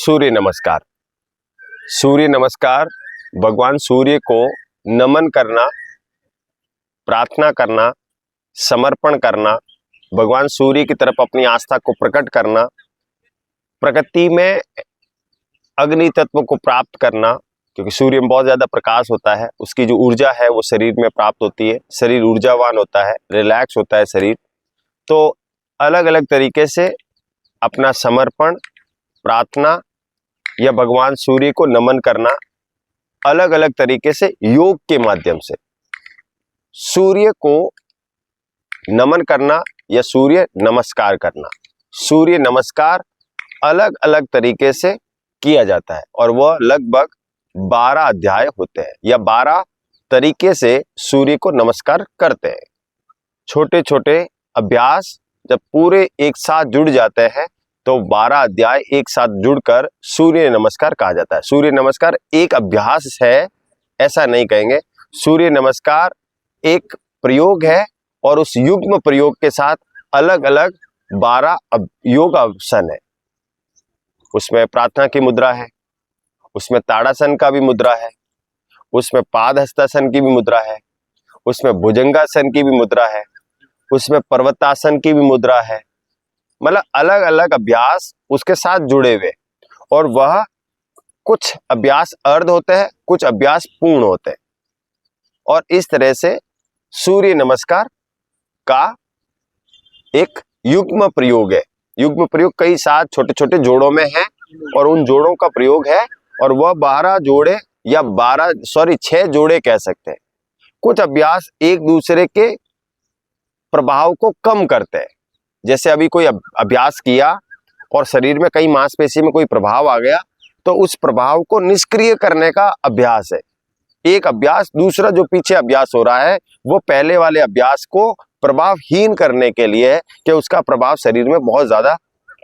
सूर्य नमस्कार। सूर्य नमस्कार भगवान सूर्य को नमन करना, प्रार्थना करना, समर्पण करना, भगवान सूर्य की तरफ अपनी आस्था को प्रकट करना, प्रकृति में अग्नि तत्व को प्राप्त करना, क्योंकि सूर्य में बहुत ज़्यादा प्रकाश होता है, उसकी जो ऊर्जा है वो शरीर में प्राप्त होती है, शरीर ऊर्जावान होता है, रिलैक्स होता है शरीर। तो अलग अलग तरीके से अपना समर्पण, प्रार्थना या भगवान सूर्य को नमन करना, अलग अलग तरीके से योग के माध्यम से सूर्य को नमन करना या सूर्य नमस्कार करना। सूर्य नमस्कार अलग अलग तरीके से किया जाता है और वह लगभग 12 अध्याय होते हैं या 12 तरीके से सूर्य को नमस्कार करते हैं। छोटे छोटे अभ्यास जब पूरे एक साथ जुड़ जाते हैं तो 12 अध्याय एक साथ जुड़कर सूर्य नमस्कार कहा जाता है। सूर्य नमस्कार एक अभ्यास है ऐसा नहीं कहेंगे, सूर्य नमस्कार एक प्रयोग है और उस युग्म प्रयोग के साथ अलग अलग 12 योगासन है। उसमें प्रार्थना की मुद्रा है, उसमें ताड़ासन का भी मुद्रा है, उसमें पाद हस्तासन की भी मुद्रा है, उसमें भुजंगासन की भी मुद्रा है, उसमें पर्वतासन की भी मुद्रा है। मतलब अलग अलग अभ्यास उसके साथ जुड़े हुए और वह कुछ अभ्यास अर्ध होते हैं, कुछ अभ्यास पूर्ण होते हैं और इस तरह से सूर्य नमस्कार का एक युग्म प्रयोग है। युग्म प्रयोग कई साथ छोटे छोटे जोड़ों में है और उन जोड़ों का प्रयोग है और वह 12 जोड़े या 6 जोड़े कह सकते हैं। कुछ अभ्यास एक दूसरे के प्रभाव को कम करते हैं। जैसे अभी कोई अभ्यास किया और शरीर में कई मांसपेशी में कोई प्रभाव आ गया तो उस प्रभाव को निष्क्रिय करने का अभ्यास है। एक अभ्यास दूसरा जो पीछे अभ्यास हो रहा है वो पहले वाले अभ्यास को प्रभावहीन करने के लिए है कि उसका प्रभाव शरीर में बहुत ज्यादा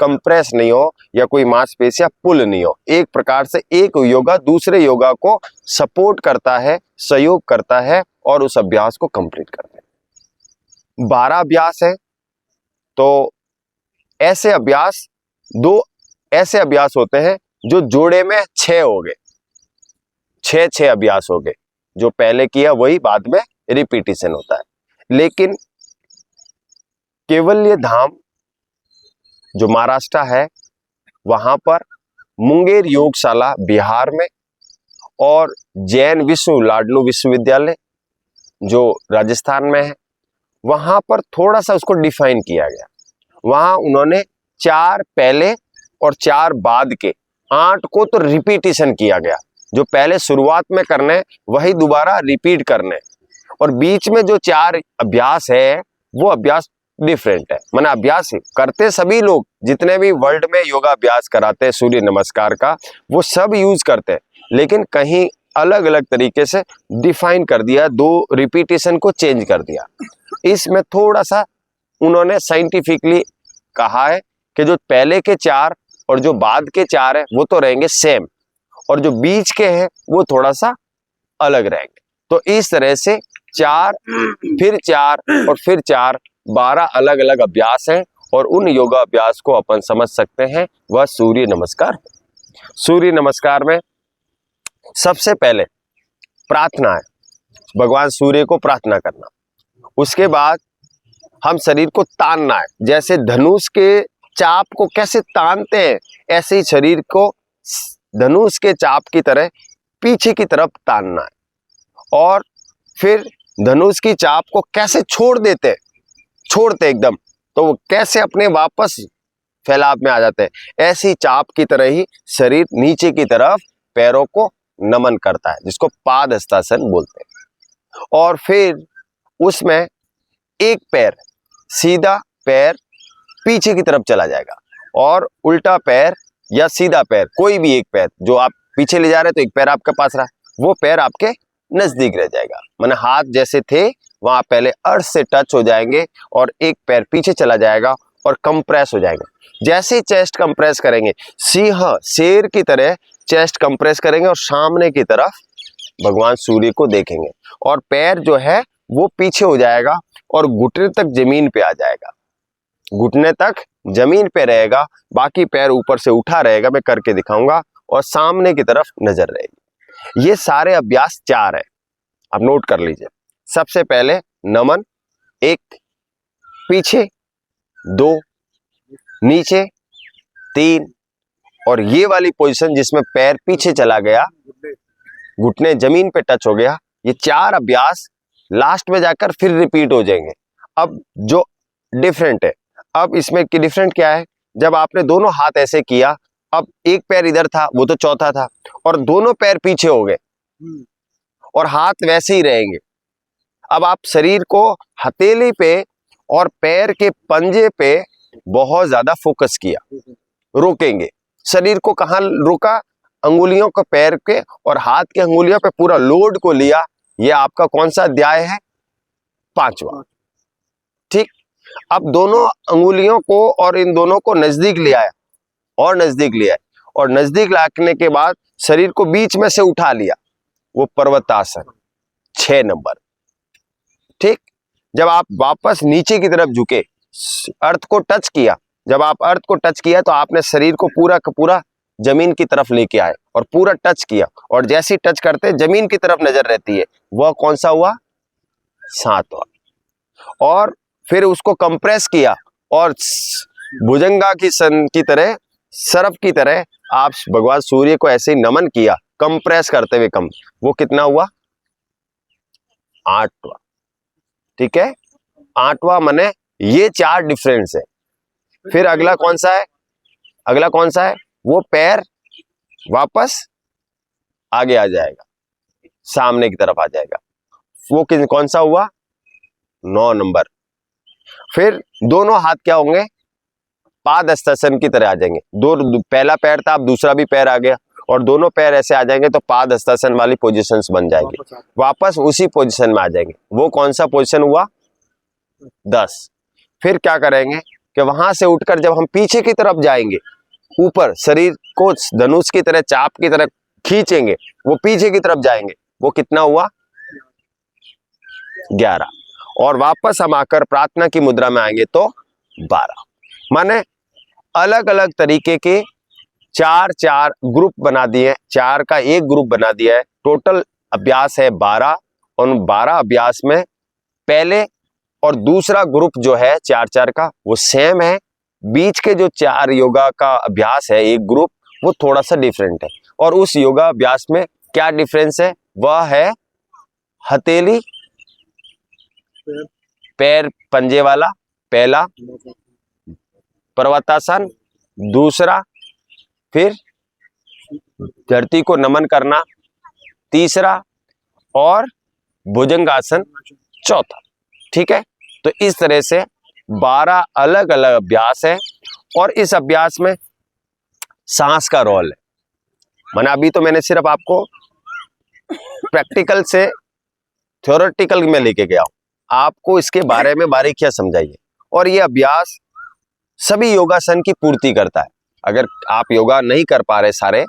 कंप्रेस नहीं हो या कोई मांसपेशियां पुल नहीं हो। एक प्रकार से एक योगा दूसरे योगा को सपोर्ट करता है, सहयोग करता है और उस अभ्यास को कंप्लीट करता है। 12 अभ्यास है तो ऐसे अभ्यास 2 ऐसे अभ्यास होते हैं जो जोड़े में 6 हो गए, 6 अभ्यास हो गए। जो पहले किया वही बाद में रिपीटिशन होता है। लेकिन केवल्य धाम जो महाराष्ट्र है वहां पर मुंगेर योगशाला बिहार में और जैन विश्व लाडलू विश्वविद्यालय जो राजस्थान में है वहां पर थोड़ा सा उसको डिफाइन किया गया। वहां उन्होंने 4 पहले और 4 बाद के 8 को तो रिपीटिशन किया गया। जो पहले शुरुआत में करने वही दोबारा रिपीट करने और बीच में जो 4 अभ्यास है वो अभ्यास डिफरेंट है। माना अभ्यास करते सभी लोग जितने भी वर्ल्ड में योगा अभ्यास कराते हैं सूर्य नमस्कार का वो सब यूज करते हैं, लेकिन कहीं अलग अलग तरीके से डिफाइन कर दिया, 2 रिपीटिशन को चेंज कर दिया। इसमें थोड़ा सा उन्होंने साइंटिफिकली कहा है कि जो पहले के 4 और जो बाद के 4 है वो तो रहेंगे सेम और जो बीच के हैं वो थोड़ा सा अलग रहेंगे। तो इस तरह से 4 फिर 4 और फिर 4 12 अलग अलग अभ्यास हैं और उन योगा अभ्यास को अपन समझ सकते हैं वह सूर्य नमस्कार। सूर्य नमस्कार में सबसे पहले प्रार्थना है, भगवान सूर्य को प्रार्थना करना। उसके बाद हम शरीर को तानना है, जैसे धनुष के चाप को कैसे तानते हैं ऐसे ही शरीर को धनुष के चाप की तरह पीछे की तरफ तानना है और फिर धनुष की चाप को कैसे छोड़ते एकदम तो वो कैसे अपने वापस फैलाव में आ जाते हैं, ऐसी चाप की तरह ही शरीर नीचे की तरफ पैरों को नमन करता है जिसको पाद हस्तासन बोलते हैं। और फिर उसमें एक पैर सीधा पैर पीछे की तरफ चला जाएगा और उल्टा पैर या सीधा पैर कोई भी एक पैर जो आप पीछे ले जा रहे हैं तो एक पैर आपके पास रहा वो पैर आपके नजदीक रह जाएगा। माने हाथ जैसे थे वहां पहले अर्थ से टच हो जाएंगे और एक पैर पीछे चला जाएगा और कंप्रेस हो जाएगा। जैसे चेस्ट कंप्रेस करेंगे सिंह शेर की तरह चेस्ट कंप्रेस करेंगे और सामने की तरफ भगवान सूर्य को देखेंगे और पैर जो है वो पीछे हो जाएगा और घुटने तक जमीन पे आ जाएगा। घुटने तक जमीन पे रहेगा, बाकी पैर ऊपर से उठा रहेगा, मैं करके दिखाऊंगा, और सामने की तरफ नजर रहेगी। ये सारे अभ्यास 4 है, आप नोट कर लीजिए। सबसे पहले नमन, 1, पीछे 2, नीचे 3, और ये वाली पोजीशन जिसमें पैर पीछे चला गया, घुटने जमीन पे टच हो गया, ये 4 अभ्यास लास्ट में जाकर फिर रिपीट हो जाएंगे। अब जो डिफरेंट है, अब इसमें की डिफरेंट क्या है, जब आपने दोनों हाथ ऐसे किया, अब एक पैर इधर था, वो तो चौथा था, और दोनों पैर पीछे हो गए और हाथ वैसे ही रहेंगे। अब आप शरीर को हथेली पे और पैर के पंजे पे बहुत ज्यादा फोकस किया, रोकेंगे। शरीर को कहाँ रोका, अंगुलियों को पैर के और हाथ के अंगुलियों पे पूरा लोड को लिया। ये आपका कौन सा अध्याय है, 5वां। ठीक, अब दोनों अंगुलियों को और इन दोनों को नजदीक ले आया और नजदीक ले आया, और नजदीक लाने के बाद शरीर को बीच में से उठा लिया, वो पर्वतासन 6 नंबर। ठीक, जब आप वापस नीचे की तरफ झुके, अर्थ को टच किया, जब आप अर्थ को टच किया तो आपने शरीर को पूरा का पूरा जमीन की तरफ लेके आए और पूरा टच किया, और जैसे ही टच करते जमीन की तरफ नजर रहती है, वह कौन सा हुआ, 7वां। और फिर उसको कंप्रेस किया और भुजंगा की तरह, सर्प की तरह आप भगवान सूर्य को ऐसे ही नमन किया, कंप्रेस करते हुए कम, वो कितना हुआ, 8वां। ठीक है, 8वां माने ये 4 डिफरेंस है। फिर अगला कौन सा है, अगला कौन सा है, वो पैर वापस आगे आ जाएगा, सामने की तरफ आ जाएगा, वो कौन सा हुआ, 9 नंबर। फिर दोनों हाथ क्या होंगे, पादहस्तासन की तरह आ जाएंगे। पहला पैर था, अब दूसरा भी पैर आ गया, और दोनों पैर ऐसे आ जाएंगे तो पादहस्तासन वाली पोजीशंस बन जाएंगे, वापस उसी पोजीशन में आ जाएंगे। वो कौन सा पोजीशन हुआ, 10। फिर क्या करेंगे कि वहां से उठकर जब हम पीछे की तरफ जाएंगे, ऊपर शरीर को धनुष की तरह, चाप की तरह खींचेंगे, वो पीछे की तरफ जाएंगे, वो कितना हुआ, 11। और वापस हम आकर प्रार्थना की मुद्रा में आएंगे तो 12। माने अलग अलग तरीके के 4 ग्रुप बना दिए, 4 का एक ग्रुप बना दिया है। टोटल अभ्यास है 12, और 12 अभ्यास में पहले और दूसरा ग्रुप जो है 4 का वो सेम है। बीच के जो 4 योगा का अभ्यास है, एक ग्रुप, वो थोड़ा सा डिफरेंट है। और उस योगा अभ्यास में क्या डिफरेंस है, वह है हथेली पैर पंजे वाला, पहला पर्वतासन, दूसरा फिर धरती को नमन करना, तीसरा, और भुजंगासन चौथा। ठीक है, तो इस तरह से 12 अलग अलग अभ्यास है, और इस अभ्यास में सांस का रोल है। माना अभी तो मैंने सिर्फ आपको प्रैक्टिकल से थ्योरेटिकल में लेके गया हूं, आपको इसके बारे में बारीकियां समझाइए। और ये अभ्यास सभी योगासन की पूर्ति करता है। अगर आप योगा नहीं कर पा रहे सारे,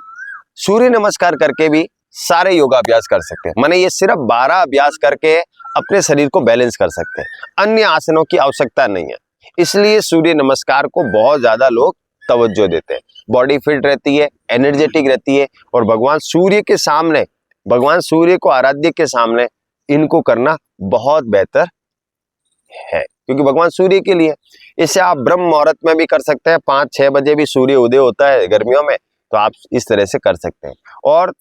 सूर्य नमस्कार करके भी सारे योगा अभ्यास कर सकते हैं। माने ये सिर्फ 12 अभ्यास करके अपने शरीर को बैलेंस कर सकते हैं, अन्य आसनों की आवश्यकता नहीं है। इसलिए सूर्य नमस्कार को बहुत ज्यादा लोग तवज्जो देते हैं। बॉडी फिट रहती है, एनर्जेटिक रहती है, और भगवान सूर्य के सामने, भगवान सूर्य को आराध्य के सामने इनको करना बहुत बेहतर है, क्योंकि भगवान सूर्य के लिए। इसे आप ब्रह्म मुहूर्त में भी कर सकते हैं, 5-6 बजे भी सूर्य उदय होता है गर्मियों में, तो आप इस तरह से कर सकते हैं। और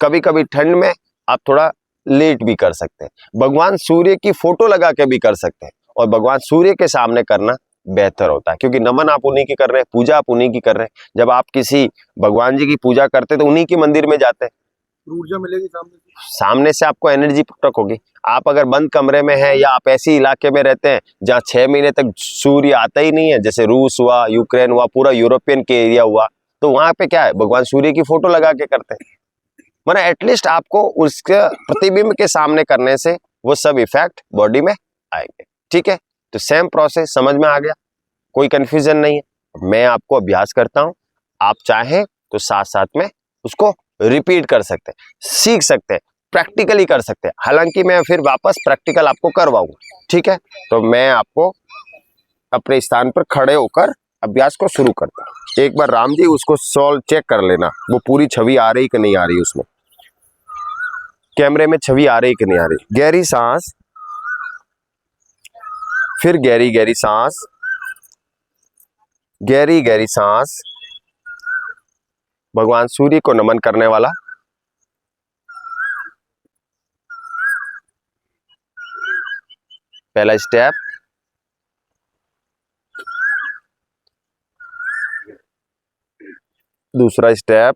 कभी कभी ठंड में आप थोड़ा लेट भी कर सकते हैं। भगवान सूर्य की फोटो लगा के भी कर सकते हैं, और भगवान सूर्य के सामने करना बेहतर होता है, क्योंकि नमन आप उन्हीं की कर रहे हैं, पूजा आप उन्हीं की कर रहे हैं। जब आप किसी भगवान जी की पूजा करते हैं तो उन्हीं के मंदिर में जाते हैं, ऊर्जा मिलेगी सामने से आपको एनर्जी प्रकट होगी। आप अगर बंद कमरे में हैं, या आप ऐसे इलाके में रहते हैं जहाँ 6 महीने तक सूर्य आता ही नहीं है, जैसे रूस हुआ, यूक्रेन हुआ, पूरा यूरोपियन के एरिया हुआ, तो वहां पे क्या है, भगवान सूर्य की फोटो लगा के करते हैं। माना एटलीस्ट आपको उसके प्रतिबिंब के सामने करने से वो सब इफेक्ट बॉडी में आएंगे। ठीक है, तो सेम प्रोसेस समझ में आ गया, कोई कंफ्यूजन नहीं है। मैं आपको अभ्यास करता हूं, आप चाहें तो साथ साथ में उसको रिपीट कर सकते हैं, सीख सकते हैं, प्रैक्टिकली कर सकते हैं। हालांकि मैं फिर वापस प्रैक्टिकल आपको करवाऊंगा। ठीक है, तो मैं आपको अपने स्थान पर खड़े होकर अभ्यास को शुरू करता है। एक बार राम जी उसको सॉल्व चेक कर लेना, वो पूरी छवि आ रही कि नहीं आ रही, उसमें कैमरे में छवि आ रही कि नहीं आ रही। गहरी सांस, फिर गहरी गहरी सांस, गहरी गहरी सांस। भगवान सूर्य को नमन करने वाला। पहला स्टेप, दूसरा स्टेप,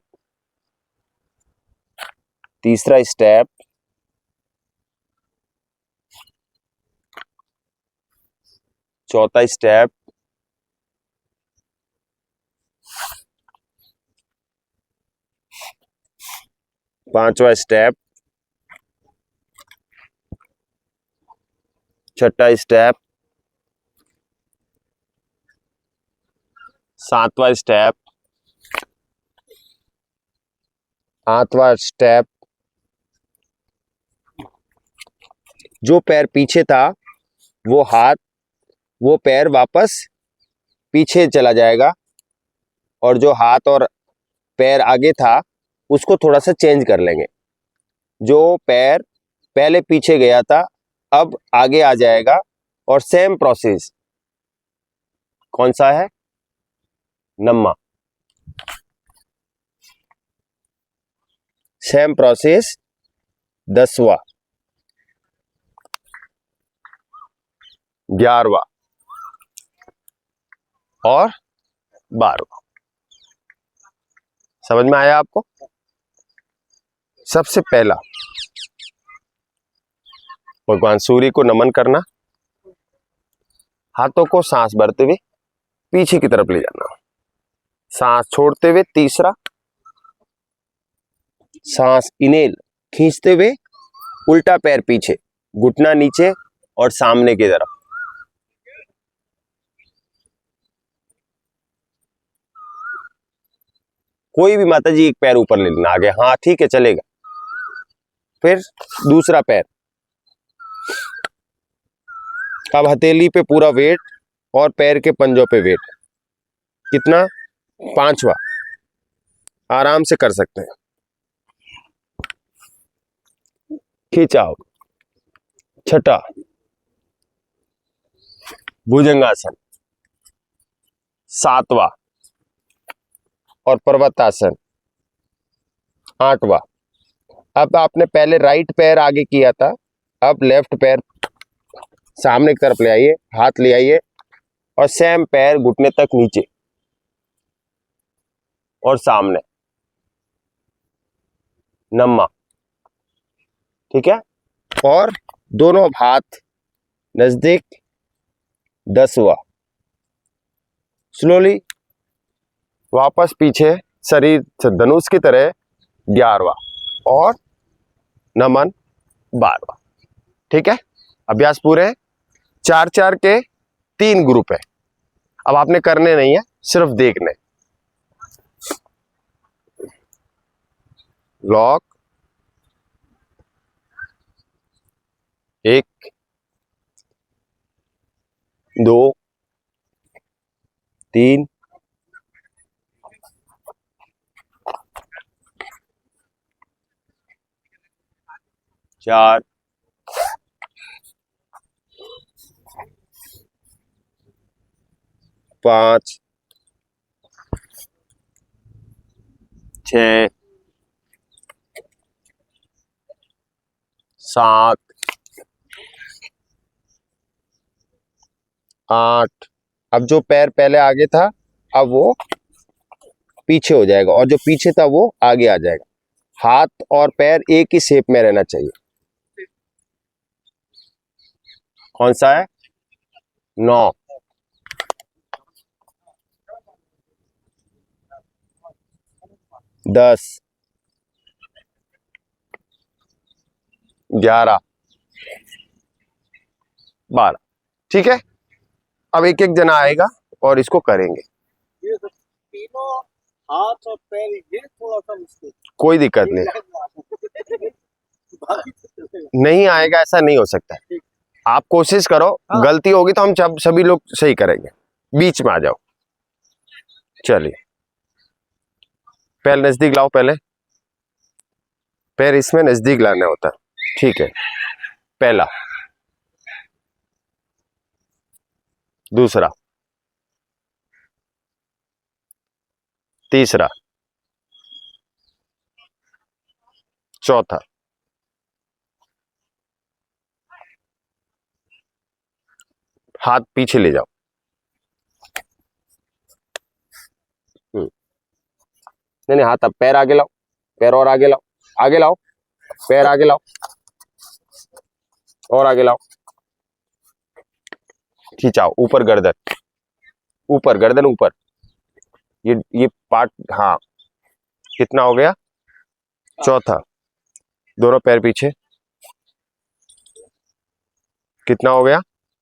तीसरा स्टेप, चौथा स्टेप, पांचवा स्टेप, छठा स्टेप, सातवां स्टेप, आठवां स्टेप। जो पैर पीछे था वो पैर वापस पीछे चला जाएगा, और जो हाथ और पैर आगे था उसको थोड़ा सा चेंज कर लेंगे। जो पैर पहले पीछे गया था अब आगे आ जाएगा, और सेम प्रोसेस कौन सा है? नम्मा। सेम प्रोसेस 10वां, 11वां और 12वां। समझ में आया आपको? सबसे पहला भगवान सूर्य को नमन करना, हाथों को सांस भरते हुए पीछे की तरफ ले जाना, सांस छोड़ते हुए तीसरा, सांस इनेल खींचते हुए उल्टा पैर पीछे, घुटना नीचे और सामने की तरफ। कोई भी माता जी एक पैर ऊपर ले लेना आगे, हाँ ठीक है चलेगा। फिर दूसरा पैर, अब हथेली पे पूरा वेट और पैर के पंजों पे वेट। कितना? 5वां, आराम से कर सकते हैं। खिंचाव। छठा भुजंगासन, 7वां और पर्वतासन, 8वां। अब आपने पहले राइट पैर आगे किया था, अब लेफ्ट पैर सामने की तरफ ले आइए, हाथ ले आइए और सेम पैर घुटने तक नीचे और सामने, नम्मा। ठीक है? और दोनों हाथ नजदीक, 10वां। स्लोली वापस पीछे, शरीर धनुष की तरह, 11वां और नमन, 12वां। ठीक है? अभ्यास पूरे हैं। 4-4 के 3 ग्रुप है। अब आपने करने नहीं है, सिर्फ देखने। लॉक, 1 2 3 4 5 6 7 8। अब जो पैर पहले आगे था अब वो पीछे हो जाएगा, और जो पीछे था वो आगे आ जाएगा। हाथ और पैर एक ही शेप में रहना चाहिए। कौन सा है? 9 10 11 12। ठीक है? अब एक एक जना आएगा और इसको करेंगे। ये सब तीनों हाथ और पैर ये थोड़ा सा मुश्किल, कोई दिक्कत नहीं, नहीं आएगा ऐसा नहीं हो सकता। आप कोशिश करो, हाँ। गलती होगी तो हम सभी लोग सही करेंगे। बीच में आ जाओ। चलिए, पैर नजदीक लाओ। पहले पैर इसमें नजदीक लाना होता है। ठीक है, पहला, दूसरा, तीसरा, चौथा, हाथ पीछे ले जाओ। नहीं नहीं, हाथ अब पैर आगे लाओ, पैर और आगे लाओ, आगे लाओ, पैर आगे लाओ और आगे लाओ। खिंचाओ ऊपर गर्दन, ऊपर गर्दन ऊपर। ये पार्ट, हाँ। कितना हो गया? चौथा। दोनों पैर पीछे। कितना हो गया?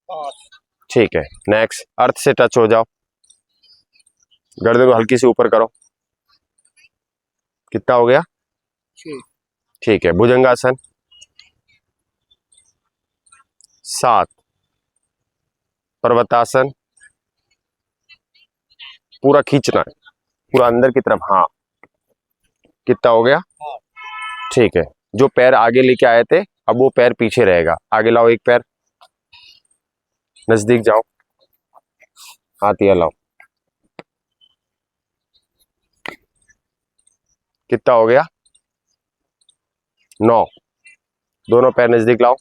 5। ठीक है, नेक्स्ट, अर्थ से टच हो जाओ। गर्दन को हल्की से ऊपर करो। कितना हो गया? 6। ठीक है, भुजंगासन। 7। पर्वतासन। पूरा खींचना है, पूरा अंदर की तरफ। हाँ, कितना हो गया? ठीक है, जो पैर आगे लेके आए थे अब वो पैर पीछे रहेगा। आगे लाओ, एक पैर नजदीक जाओ, हाथ ये लाओ। कितना हो गया? 9। दोनों पैर नजदीक लाओ।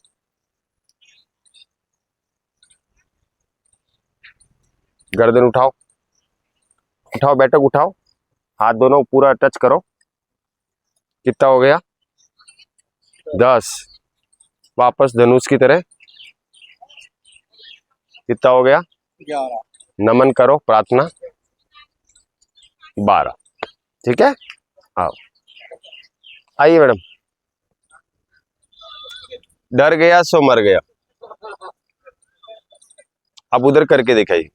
गर्दन उठाओ, उठाओ बैठक उठाओ, हाथ दोनों पूरा टच करो। कितना हो गया? 10। वापस धनुष की तरह। कितना हो गया? 11। नमन करो, प्रार्थना। 12। ठीक है, आओ, आइए मैडम। डर गया सो मर गया। अब उधर करके दिखाइए।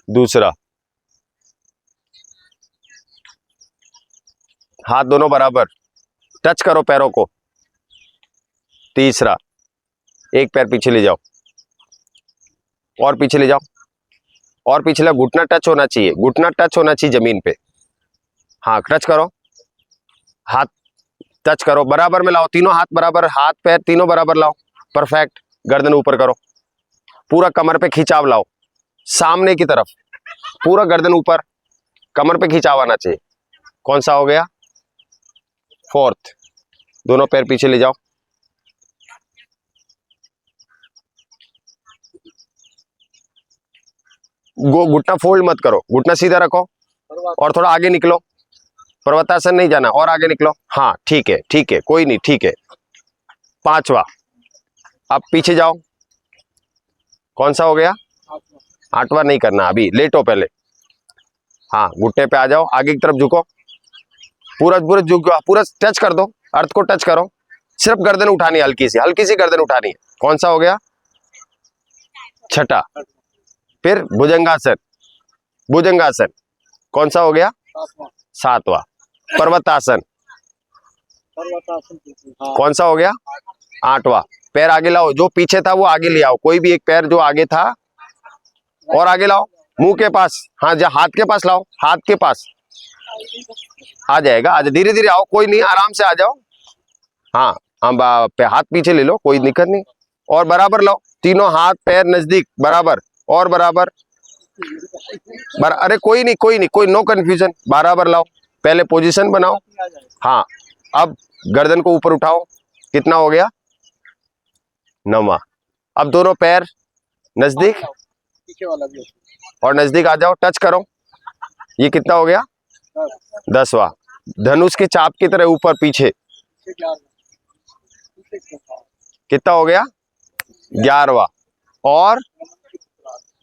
दूसरा, हाथ दोनों बराबर, टच करो पैरों को। तीसरा, एक पैर पीछे ले जाओ और पीछे ले जाओ और पीछे ले। घुटना टच होना चाहिए, घुटना टच होना चाहिए जमीन पे। हाँ, टच करो, हाथ टच करो, बराबर में लाओ। तीनों हाथ बराबर, हाथ पैर तीनों बराबर लाओ। परफेक्ट। गर्दन ऊपर करो, पूरा कमर पे खिंचाव लाओ, सामने की तरफ। पूरा गर्दन ऊपर, कमर पे खिंचाव आना चाहिए। कौन सा हो गया? 4th। दोनों पैर पीछे ले जाओ। घुटना फोल्ड मत करो, घुटना सीधा रखो और थोड़ा आगे निकलो। पर्वतासन नहीं जाना, और आगे निकलो। हाँ, ठीक है, ठीक है, कोई नहीं, ठीक है। 5वां, अब पीछे जाओ। कौन सा हो गया? 8वां नहीं करना अभी, लेटो पहले। हाँ, घुटने पे आ जाओ, आगे की तरफ झुको, पूरा पूरा झुक, पूरा टच कर दो, अर्थ को टच करो। सिर्फ गर्दन उठानी है, हल्की सी गर्दन उठानी है। कौन सा हो गया? 6ठा। फिर भुजंगासन, भुजंगासन। कौन सा हो गया? 7वां। पर्वतासन। कौन सा हो गया? 8वां। पैर आगे लाओ, जो पीछे था वो आगे ले आओ। कोई भी एक पैर जो आगे था और आगे लाओ, मुंह के पास। हाँ, जा हाथ के पास लाओ, हाथ के पास आ जाएगा। आज धीरे धीरे आओ, कोई नहीं, आराम से आ जाओ। हाँ, हम हाथ पीछे ले लो, कोई दिक्कत नहीं। और बराबर लाओ, तीनों हाथ पैर नजदीक बराबर, और बराबर। अरे कोई नहीं, कोई नहीं, कोई नो कंफ्यूजन, बराबर लाओ। पहले पोजीशन बनाओ। हाँ, अब गर्दन को ऊपर उठाओ। कितना हो गया? 9वां। अब दोनों पैर नजदीक और नजदीक आ जाओ, टच करो। ये कितना हो गया? 10वां। धनुष के चाप की तरह ऊपर पीछे। कितना हो गया? 11वां। और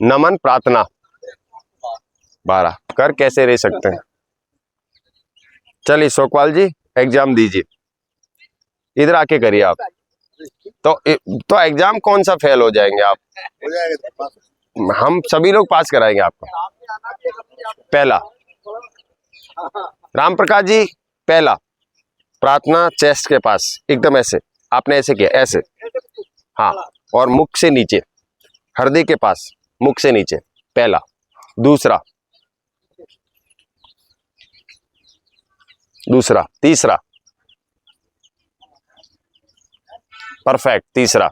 नमन प्रार्थना 12। कर कैसे रह सकते हैं। चलिए शोकवाल जी, एग्जाम दीजिए, इधर आके करिए आप। तो एग्जाम कौन सा फेल हो जाएंगे आप? हम सभी लोग पास कराएंगे आपको। पहला, राम प्रकाश जी, पहला प्रार्थना चेस्ट के पास एकदम ऐसे, आपने ऐसे किया, ऐसे, हाँ, और मुख से नीचे, हृदय के पास, मुख से नीचे, पहला। दूसरा, दूसरा, तीसरा, परफेक्ट, तीसरा।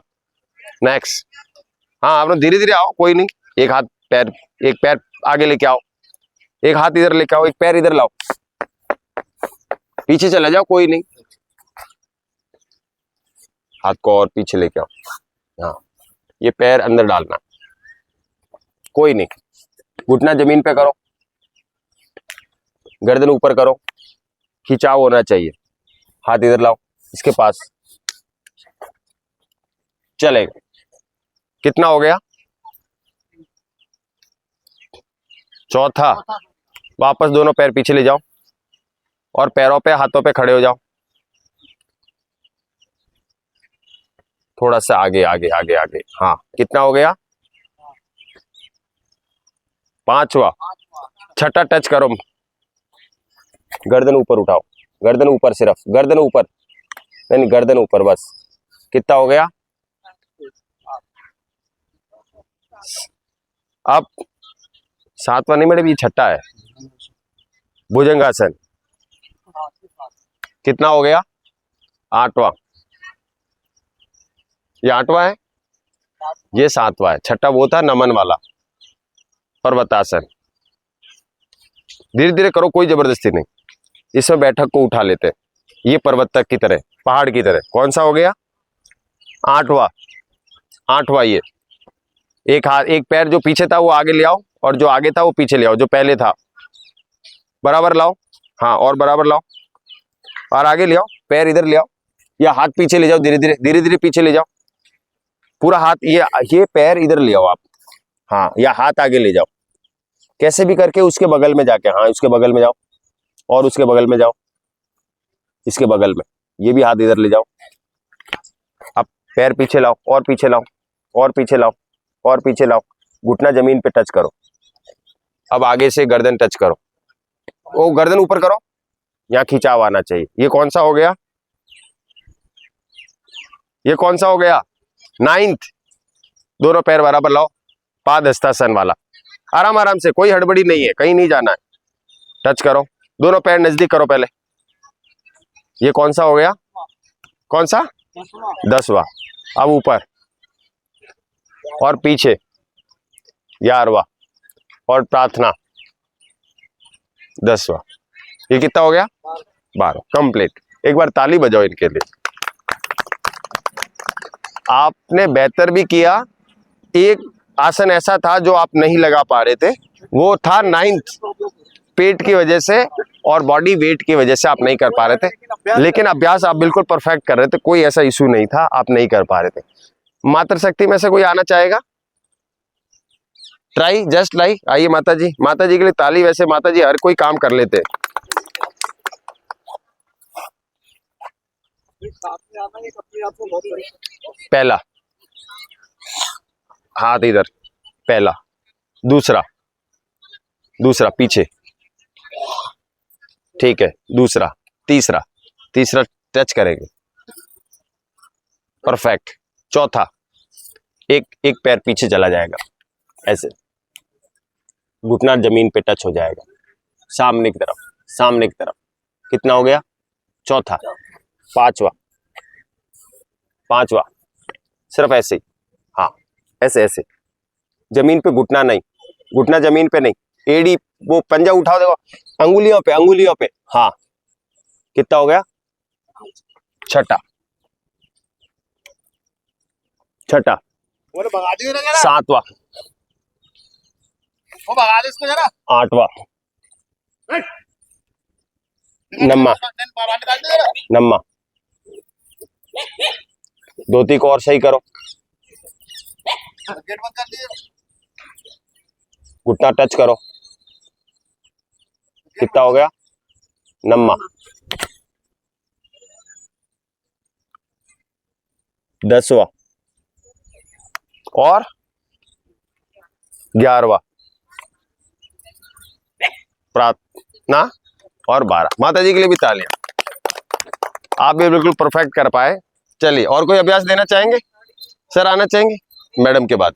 नेक्स्ट, हाँ, आप लोग धीरे धीरे आओ, कोई नहीं, एक हाथ पैर, एक पैर आगे लेके आओ, एक हाथ इधर लेके आओ, एक पैर इधर लाओ, पीछे चले जाओ, कोई नहीं, हाथ को और पीछे लेके आओ, हाँ, ये पैर अंदर डालना, कोई नहीं, घुटना जमीन पे करो, गर्दन ऊपर करो, खिंचाव होना चाहिए, हाथ इधर लाओ, इसके पास, चलेगा। कितना हो गया? चौथा, वापस दोनों पैर पीछे ले जाओ और पैरों पे, हाथों पे खड़े हो जाओ, थोड़ा सा आगे आगे आगे आगे, हाँ, कितना हो गया? पांचवा। छठा टच करो, गर्दन ऊपर उठाओ, गर्दन ऊपर, सिर्फ गर्दन ऊपर, नहीं, गर्दन ऊपर, बस। कितना हो गया? अब सातवां नहीं मैडम, ये छठा है, भुजंगासन। कितना हो गया? आठवां। ये आठवां है, ये सातवां है, छठा वो था नमन वाला, पर्वतासन। धीरे धीरे करो, कोई जबरदस्ती नहीं, इसमें बैठक को उठा लेते हैं, ये पर्वत की तरह, पहाड़ की तरह। कौन सा हो गया? आठवां। आठवां ये, एक हाथ, एक पैर जो पीछे था वो आगे ले आओ, और जो आगे था वो पीछे ले आओ, जो पहले था बराबर लाओ, हाँ, और बराबर लाओ, और आगे ले आओ, पैर इधर ले आओ, या हाथ पीछे ले जाओ, धीरे धीरे धीरे धीरे पीछे ले जाओ, पूरा हाथ, ये पैर इधर ले आओ आप, हाँ, या हाथ आगे ले जाओ, कैसे भी करके उसके बगल में जाके, हाँ, उसके बगल में जाओ, और उसके बगल में जाओ, इसके बगल में, ये भी हाथ इधर ले जाओ। अब पैर पीछे लाओ, और पीछे लाओ, और पीछे लाओ, और पीछे लाओ, घुटना जमीन पे टच करो। अब आगे से गर्दन टच करो, वो गर्दन ऊपर करो, यहाँ खिंचाव आना चाहिए। ये कौन सा हो गया? ये कौन सा हो गया? नाइन्थ। दोनों पैर बराबर लाओ, पाद हस्तासन वाला, आराम आराम से, कोई हड़बड़ी नहीं है, कहीं नहीं जाना है, टच करो, दोनों पैर नजदीक करो पहले। ये कौन सा हो गया? कौन सा? 10वां। अब ऊपर और पीछे, 11वां, और प्रार्थना, 10वां। ये कितना हो गया? 12। कंप्लीट। एक बार ताली बजाओ इनके लिए। आपने बेहतर भी किया। एक आसन ऐसा था जो आप नहीं लगा पा रहे थे, वो था 9th, पेट की वजह से और बॉडी वेट की वजह से आप नहीं कर पा रहे थे, लेकिन अभ्यास आप बिल्कुल परफेक्ट कर रहे थे, कोई ऐसा इशू नहीं था, आप नहीं कर पा रहे थे। मातृशक्ति में से कोई आना चाहेगा? ट्राई, जस्ट लाई, आइए माता जी, माता जी के लिए ताली। वैसे माता जी हर कोई काम कर लेते। पहला हाथ इधर, पहला, दूसरा, दूसरा पीछे, ठीक है, दूसरा, तीसरा, तीसरा टच करेंगे, परफेक्ट। चौथा, एक पैर पीछे चला जाएगा, ऐसे, घुटना जमीन पे टच हो जाएगा, सामने की तरफ, सामने की तरफ। कितना हो गया? चौथा। पांचवा, पांचवा, सिर्फ ऐसे ही, हाँ, ऐसे ऐसे, जमीन पे घुटना नहीं, घुटना जमीन पे नहीं, एड़ी, वो पंजा उठाओ, देखो, अंगुलियों पे, अंगुलियों पे, हाँ। कितना हो गया? छठा, छठा। सातवां, भगा दे इसको जरा। आठवां, नम्मा, नम्मा। धोती को और सही करो, गेट बंद कर दिए। घुटना टच करो। कितना हो गया? नम्मा। 10वां और 11वां। प्रार्थना और 12। माता जी के लिए भी तालियां। आप भी बिल्कुल परफेक्ट कर पाए। चलिए, और कोई अभ्यास देना चाहेंगे? सर आना चाहेंगे मैडम के बाद?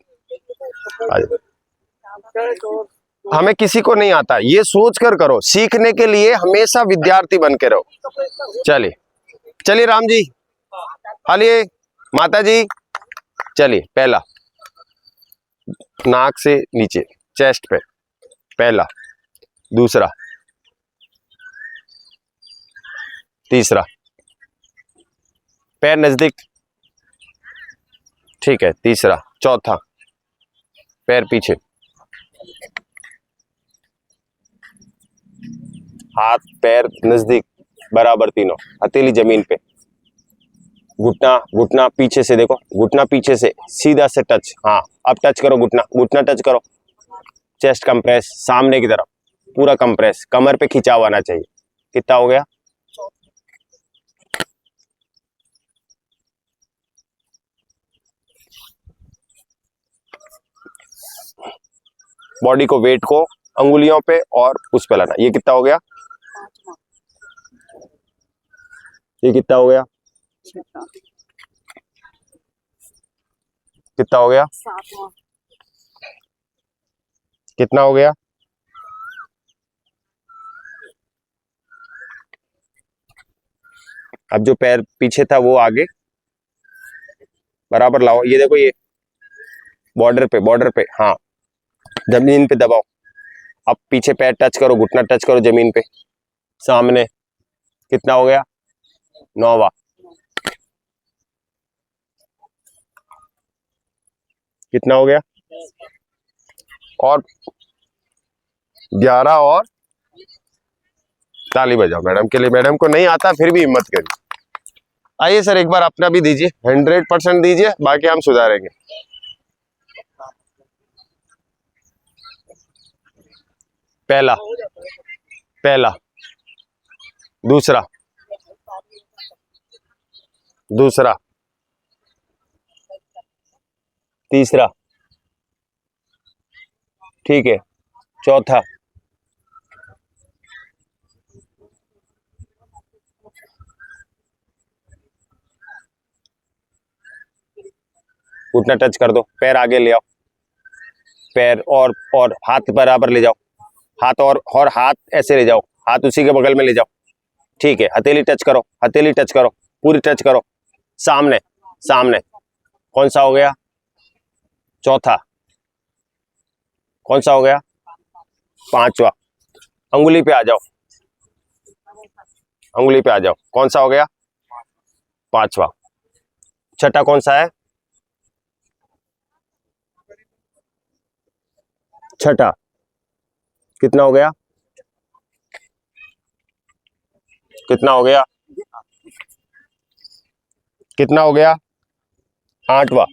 हमें किसी को नहीं आता, ये सोच कर करो। सीखने के लिए हमेशा विद्यार्थी बन के रहो। चलिए चलिए राम जी, आइए माता जी। चलिए, पहला नाक से नीचे, चेस्ट पे पहला, दूसरा, तीसरा, पैर नजदीक, ठीक है, तीसरा, चौथा, पैर पीछे, हाथ पैर नजदीक बराबर तीनों, हथेली जमीन पे, घुटना घुटना पीछे से, देखो घुटना पीछे से सीधा से टच। हाँ, अब टच करो, घुटना घुटना टच करो। चेस्ट कंप्रेस सामने की तरफ, पूरा कंप्रेस, कमर पे खिंचाव आना चाहिए। कितना हो गया? बॉडी को, वेट को अंगुलियों पे और उस पे लाना। ये कितना हो गया? ये कितना हो गया? कितना हो गया? कितना हो गया? अब जो पैर पीछे था वो आगे बराबर लाओ। ये देखो, ये बॉर्डर पे, हाँ, जमीन पे दबाओ। अब पीछे पैर टच करो, घुटना टच करो जमीन पे, सामने। कितना हो गया? 9वां। कितना हो गया? और 11 और ताली बजाओ मैडम के लिए। मैडम को नहीं आता फिर भी हिम्मत करिए। आइए सर, एक बार अपना भी दीजिए, 100% दीजिए, बाकी हम सुधारेंगे। पहला, पहला, दूसरा, दूसरा, तीसरा, ठीक है, चौथा, घुटना टच कर दो, पैर आगे ले आओ, पैर और हाथ बराबर ले जाओ, हाथ और हाथ ऐसे ले जाओ, हाथ उसी के बगल में ले जाओ, ठीक है। हथेली टच करो, हथेली टच करो, पूरी टच करो, सामने सामने। कौन सा हो गया? चौथा। कौन सा हो गया? 5वां। अंगुली पे आ जाओ, अंगुली पे आ जाओ। कौन सा हो गया? 5वां। छठा कौन सा है? छठा। कितना हो गया? कितना हो गया? कितना हो गया? 8वां।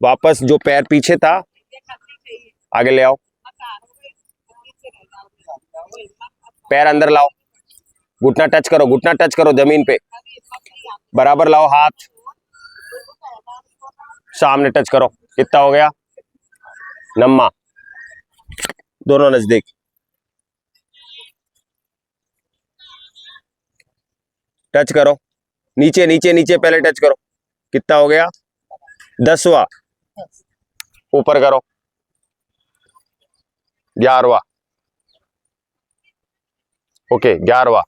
वापस जो पैर पीछे था आगे ले आओ, पैर अंदर लाओ, घुटना टच करो, घुटना टच करो जमीन पे, बराबर लाओ, हाथ सामने टच करो। कितना हो गया? 9वां। दोनों नजदीक, टच करो, नीचे नीचे नीचे पहले टच करो। कितना हो गया? 10वां। ऊपर करो, 11वां। ओके, 11वां।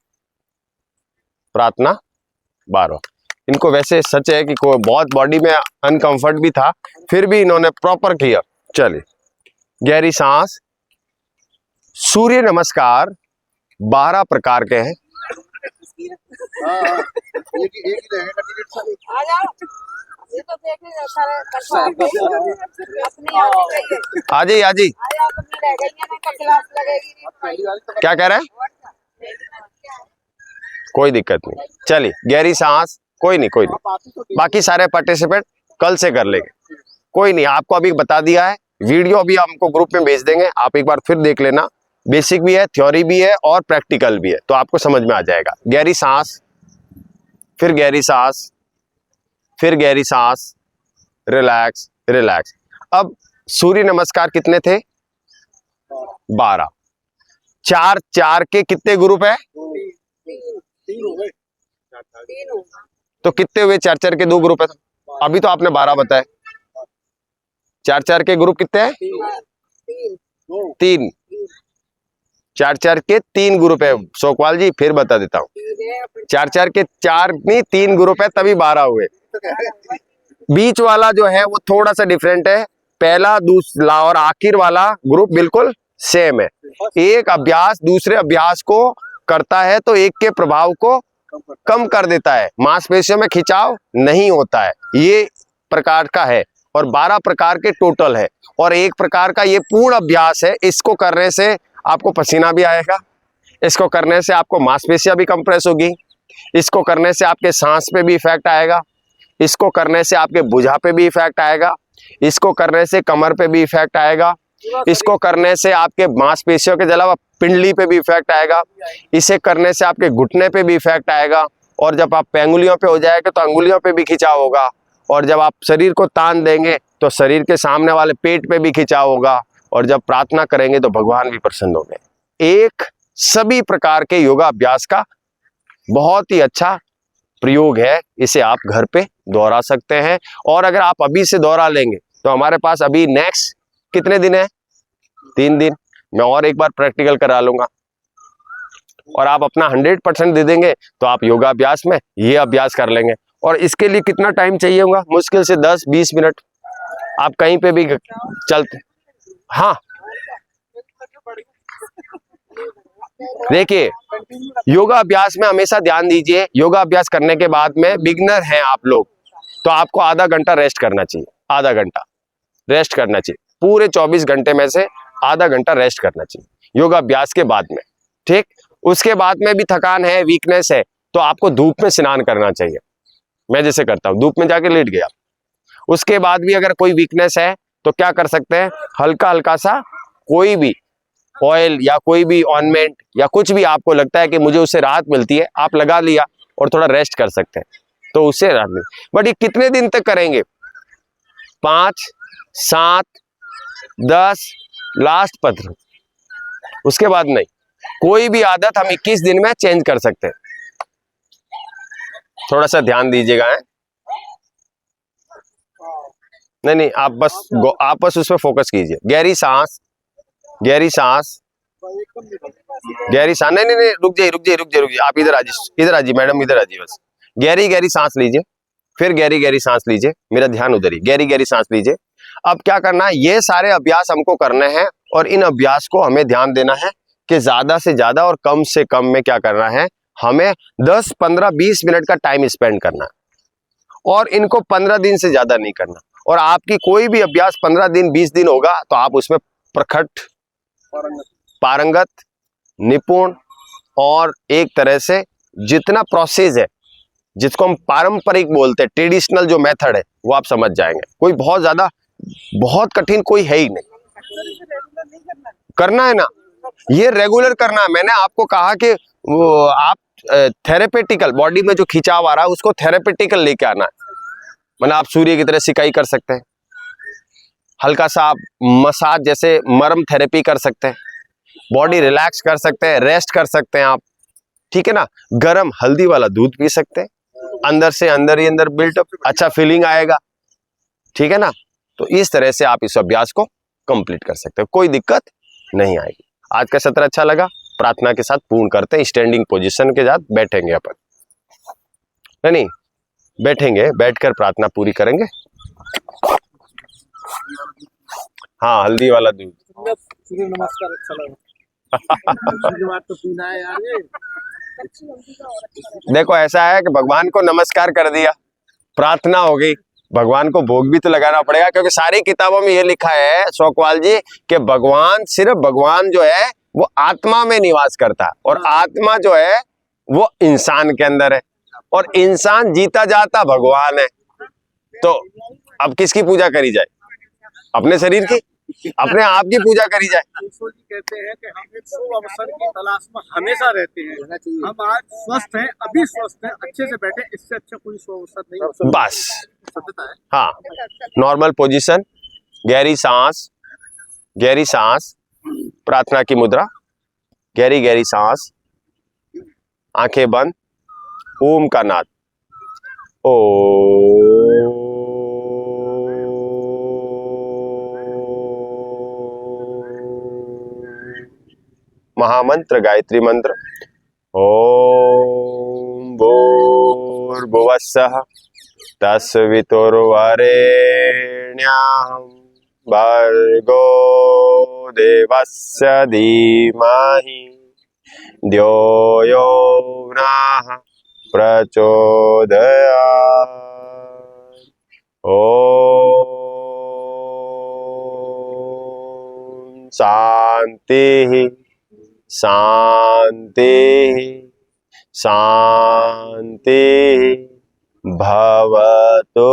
प्रार्थना 12वां। इनको वैसे सच है कि कोई बहुत बॉडी में अनकंफर्ट भी था, फिर भी इन्होंने प्रॉपर किया। चलिए, गहरी सांस। सूर्य नमस्कार 12 प्रकार के हैं। आ जाइए, आ जाइए। क्या कह रहे हैं? कोई दिक्कत नहीं, चलिए गहरी सांस। कोई नहीं, कोई नहीं, बाकी सारे पार्टिसिपेंट कल से कर लेंगे। कोई नहीं, आपको अभी बता दिया है, वीडियो अभी हमको ग्रुप में भेज देंगे, आप एक बार फिर देख लेना। बेसिक भी है, थ्योरी भी है और प्रैक्टिकल भी है, तो आपको समझ में आ जाएगा। गहरी सांस, फिर गहरी सांस, फिर गहरी सांस, रिलैक्स रिलैक्स। अब सूर्य नमस्कार कितने थे? 12। चार चार के कितने ग्रुप है? तीन हो गए। तो कितने हुए? चार चार के 2 ग्रुप है। अभी तो आपने 12 बताए। चार चार के ग्रुप कितने हैं? 3। चार चार के 3 ग्रुप है सोकवाल जी, फिर बता देता हूँ। चार चार के 4 नहीं 3 ग्रुप है, तभी 12 हुए। बीच वाला जो है वो थोड़ा सा डिफरेंट है। पहला दूसरा और आखिर वाला ग्रुप बिल्कुल सेम है। एक अभ्यास दूसरे अभ्यास को करता है तो एक के प्रभाव को कम कर देता है, मांसपेशियों में खिंचाव नहीं होता है। ये प्रकार का है और 12 प्रकार के टोटल है और एक प्रकार का ये पूर्ण अभ्यास है। इसको करने से आपको पसीना भी आएगा, इसको करने से आपको मांसपेशियां भी कंप्रेस होगी, इसको करने से आपके सांस पे भी इफेक्ट आएगा, इसको करने से आपके भुजा पे भी इफेक्ट आएगा, इसको करने से कमर पे भी इफेक्ट आएगा, इसको करने से आपके मांसपेशियों के अलावा पिंडली पे भी इफेक्ट आएगा, इसे करने से आपके घुटने पे भी इफेक्ट आएगा और जब आप अंगुलियों पे हो जाएगा तो अंगुलियों पे भी खिंचाव होगा और जब आप शरीर को तान देंगे तो शरीर के सामने वाले पेट पे भी खिंचाव होगा और जब प्रार्थना करेंगे तो भगवान भी प्रसन्न होंगे। एक सभी प्रकार के योगा अभ्यास का बहुत ही अच्छा प्रयोग है। इसे आप घर पे दोहरा सकते हैं और अगर आप अभी से दोहरा लेंगे तो हमारे पास अभी नेक्स्ट कितने दिन है? 3 दिन। मैं और एक बार प्रैक्टिकल करा लूंगा और आप अपना 100% दे देंगे तो आप योगा अभ्यास में ये अभ्यास कर लेंगे। और इसके लिए कितना टाइम चाहिए होगा? मुश्किल से 10-20 मिनट। आप कहीं पे भी चलते, हाँ देखिए योगा अभ्यास में हमेशा ध्यान दीजिए, योगा अभ्यास करने के बाद में बिगिनर हैं आप लोग तो आपको आधा घंटा रेस्ट करना चाहिए। आधा घंटा रेस्ट करना चाहिए, पूरे 24 घंटे में से आधा घंटा रेस्ट करना चाहिए योगा अभ्यास के बाद में। ठीक, उसके बाद में भी थकान है, वीकनेस है तो आपको धूप में स्नान करना चाहिए। मैं जैसे करता हूँ, धूप में जाके लेट गया। उसके बाद भी अगर कोई वीकनेस है तो क्या कर सकते हैं? हल्का हल्का सा कोई भी ऑयल या कोई भी ऑइंटमेंट या कुछ भी आपको लगता है कि मुझे उससे राहत मिलती है, आप लगा लिया और थोड़ा रेस्ट कर सकते हैं तो उससे राहत मिलती। बट ये कितने दिन तक करेंगे? 5, 7, 10 लास्ट पत्र, उसके बाद नहीं। कोई भी आदत हम 21 दिन में चेंज कर सकते हैं। थोड़ा सा ध्यान दीजिएगा। नहीं आप बस उस पर फोकस कीजिए। गहरी सांस, गहरी सांस, गहरी सांस। नहीं रुक जाइए। आप इधर आ जाइए मैडम, इधर आ जाइए। बस गहरी सांस लीजिए, फिर गहरी सांस लीजिए। मेरा ध्यान उधर ही, गहरी सांस लीजिए। अब क्या करना है? ये सारे अभ्यास हमको करने हैं और इन अभ्यास को हमें ध्यान देना है कि ज्यादा से ज्यादा और कम से कम में क्या करना है, हमें 10, 15, 20 मिनट का टाइम स्पेंड करना है और इनको 15 दिन से ज्यादा नहीं करना। और आपकी कोई भी अभ्यास 15 दिन 20 दिन होगा तो आप उसमें प्रखट, पारंगत, निपुण और एक तरह से जितना प्रोसेस है जिसको हम पारंपरिक बोलते हैं, ट्रेडिशनल जो मेथड है वो आप समझ जाएंगे। कोई बहुत ज्यादा बहुत कठिन कोई है ही नहीं। करना है ना, ये रेगुलर करना है। मैंने आपको कहा कि वो आप थेरेपेटिकल बॉडी में जो खिंचाव आ रहा है उसको थेरेपेटिकल लेके आना है। मतलब आप सूर्य की तरह सिकाई कर सकते हैं, हल्का सा आप मसाज जैसे मरम थेरेपी कर सकते हैं, बॉडी रिलैक्स कर सकते हैं, रेस्ट कर सकते हैं आप। ठीक है ना, गरम हल्दी वाला दूध पी सकते हैं, अंदर से अंदर ही अंदर बिल्टअप अच्छा फीलिंग आएगा। ठीक है ना, तो इस तरह से आप इस अभ्यास को कंप्लीट कर सकते हो, कोई दिक्कत नहीं आएगी। आज का सत्र अच्छा लगा, प्रार्थना के साथ पूर्ण करते हैं। स्टैंडिंग पोजीशन के साथ बैठेंगे अपन, नहीं बैठेंगे, बैठकर प्रार्थना पूरी करेंगे। हाँ हल्दी वाला दूध। सूर्य नमस्कार अच्छा लगा। तो पीना है यार ये। देखो ऐसा है कि भगवान को नमस्कार कर दिया, प्रार्थना हो गई, भगवान को भोग भी तो लगाना पड़ेगा क्योंकि सारी किताबों में ये लिखा है सोकवाल जी कि भगवान, सिर्फ भगवान जो है वो आत्मा में निवास करता है और आत्मा जो है वो इंसान के अंदर है और इंसान जीता जाता भगवान है। तो अब किसकी पूजा करी जाए? अपने शरीर की, अपने आप की पूजा करी जाए। ईश्वर जी कहते हैं कि हम एक शुभ अवसर की तलाश में हमेशा रहते हैं। हम आज स्वस्थ हैं, अभी स्वस्थ हैं, अच्छे से बैठे, इससे अच्छा कोई शुभ अवसर नहीं। बस सत्यता है। हाँ, नॉर्मल पोजीशन, गहरी सांस, प्रार्थना की मुद्रा, गहरी गहरी सांस, आंखें बंद, ओम का नाद। ओ महामंत्र गायत्री मंत्र। ओम भूर्भुवस्सः तस्वितुर्वरेण्यं भर्गो देवस्य धीमहि धियो यो नः प्रचोदयात्। ओम शांति शांति शांति भवतु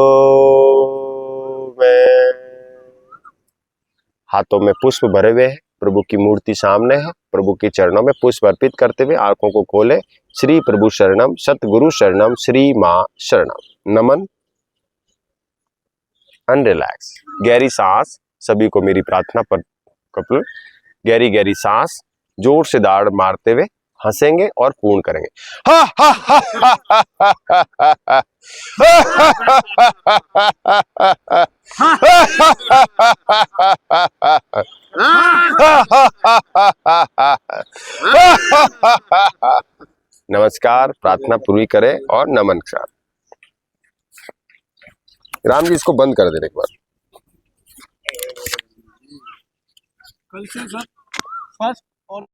में। हाथों में पुष्प भरे हुए हैं, प्रभु की मूर्ति सामने है। प्रभु के चरणों में पुष्प अर्पित करते हुए आंखों को खोले। श्री प्रभु शरणम, सतगुरु शरणम, श्री मां शरणम। नमन एंड रिलैक्स। गहरी सांस, सभी को मेरी प्रार्थना पर कपल। गहरी गहरी सांस, जोर से दाढ़ मारते हुए हंसेंगे और पूर्ण करेंगे। हा हा हा हा हा हा हा। नमस्कार, प्रार्थना पूरी करें और नमन करें। राम जी इसको बंद कर देने के बाद कल से सर फर्स्ट और